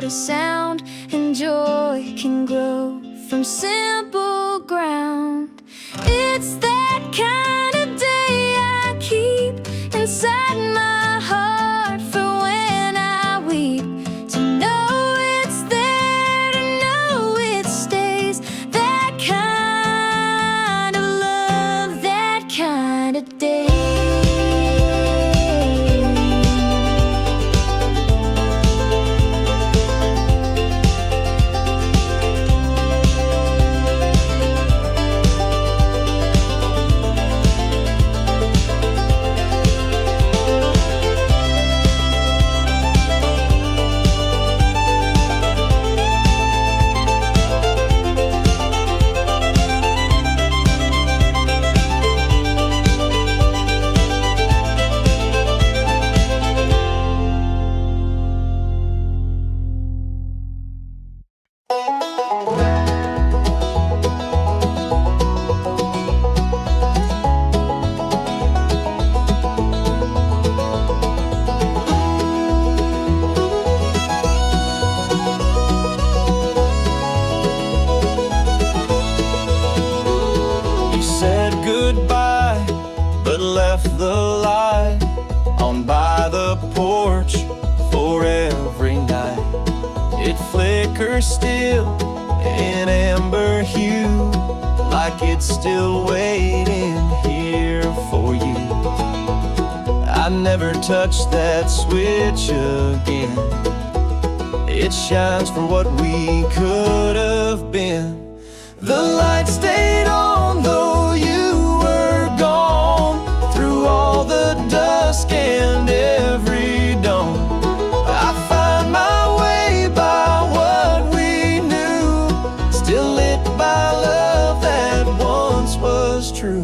a sound, and joy can grow from simple ground. It's that kind of day I keep inside my heart for when I weep. To know it's there, to know it stays. That kind of love, that kind of day.
Still in amber hue, like it's still waiting here for you. I never touch that switch again. It shines for what we could have been. The light stayed on though you were gone, through all the dusk and every dawn. I find my way by what we knew, still lit by love that once was true.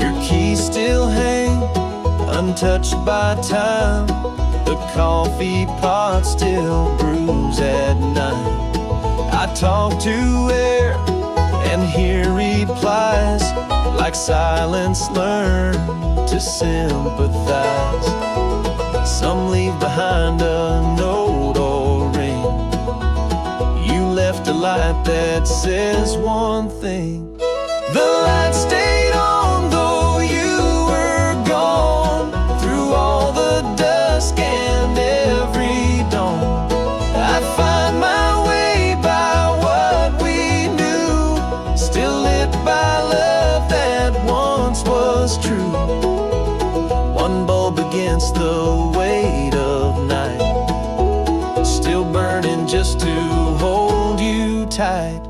Your keys still hang untouched by time. The coffee pot still brews at night. I talk to air and hear replies, like silence learn to sympathize. Some leave behind a note or ring. You left a light that says one thing. The light stayed on though you were gone, through all the dusk and every dawn. I find my way by what we knew, still lit by love that once was true. One bulb against the weight of night, still burning just to hold you tight.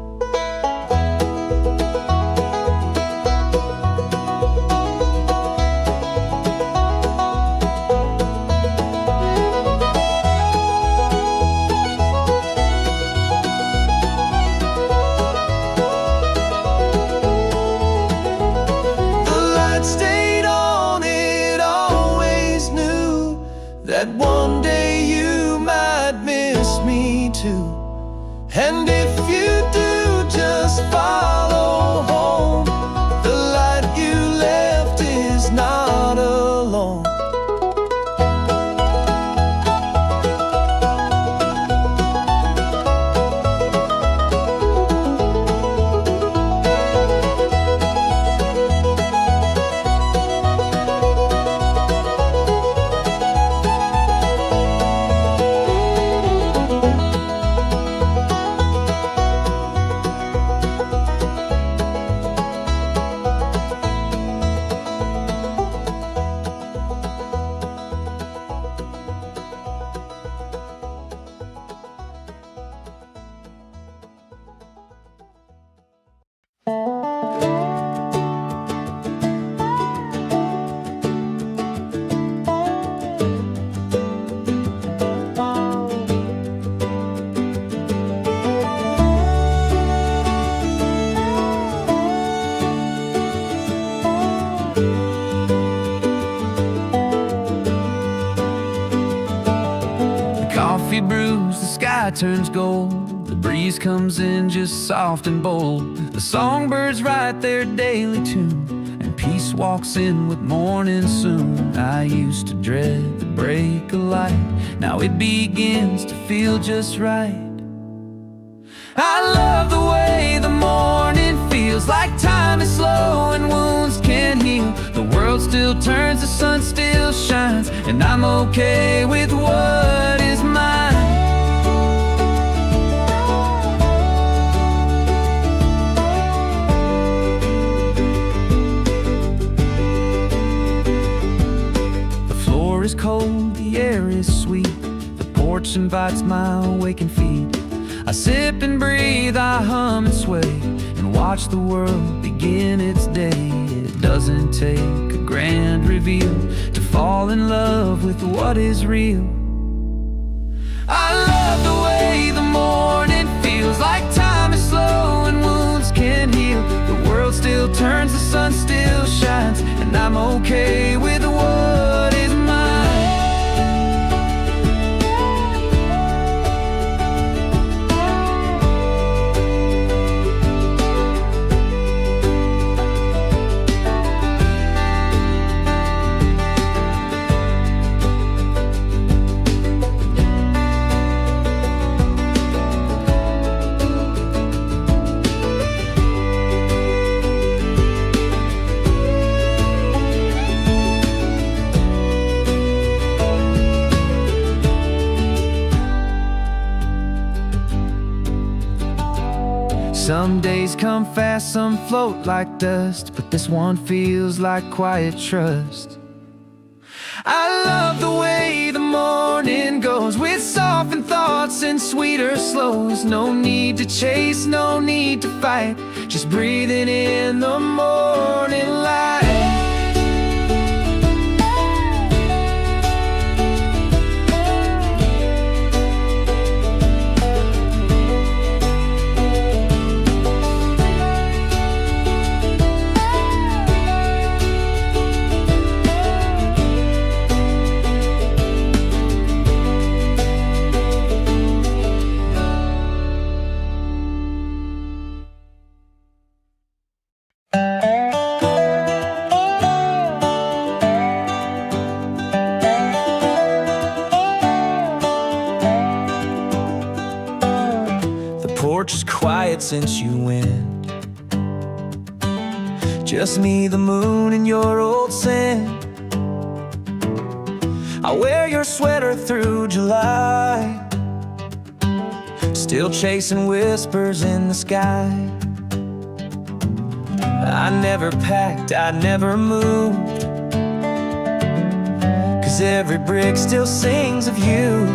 That one day you might miss me too. And if you do, just follow home. The light you left is not alone. Brews, the sky turns gold. The breeze comes in just soft and bold. The
The songbirds write their daily tune, and peace walks in with morning soon. I used to dread the break of light, now it begins to feel just right. I love the way the morning feels, like time is slow and wounds can heal. The world still turns, the sun still shines, and I'm okay with what is mine. The floor is cold, the air is sweet, the porch invites my awakened feet. I sip and breathe, I hum and sway, and watch the world begin its day. It doesn't take a grand reveal to fall in love with what is real. I love the way the morning feels, like time is slow and wounds can heal. The world still turns, the sun still shines, and I'm okay with what is mine. Some days come fast, some float like dust, but this one feels like quiet trust. I love the way the morning goes, with softened thoughts and sweeter slows. No need to chase, no need to fight, just breathing in the morning light. Porch is quiet since you went, just me, the moon, and your old scent. I wear your sweater through July, still chasing whispers in the sky. I never packed, I never moved, 'cause every brick still sings of you.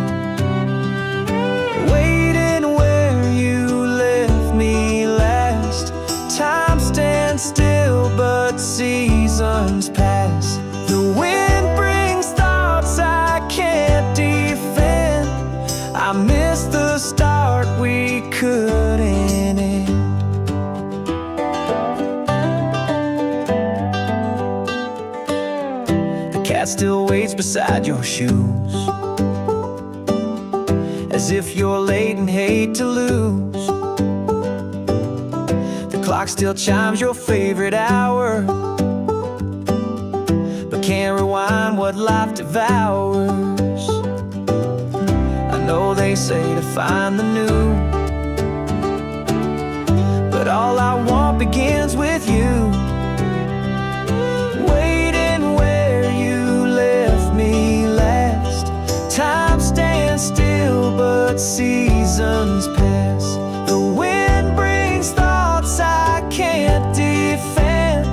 Time stands still, but seasons pass. The wind brings thoughts I can't defend. I miss the start we couldn't end. The cat still waits beside your shoes, as if you're late and hate to lose. Clock still chimes your favorite hour, but can't rewind what life devours. I know they say to find the new, but all I want begins with you. Waiting where you left me last. Time stands still, but seasons pass. The wind brings thoughts I can't defend.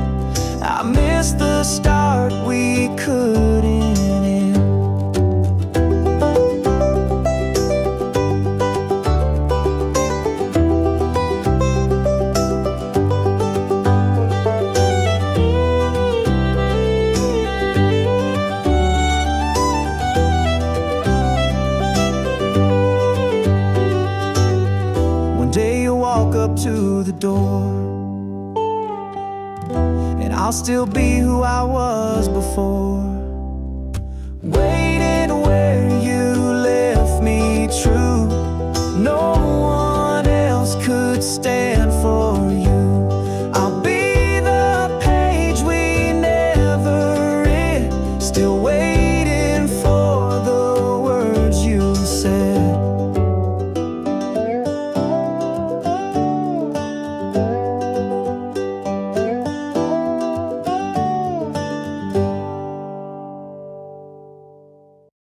I miss the start we couldn't end. One day you'll walk up to the door, and I'll still be who I was before. Wait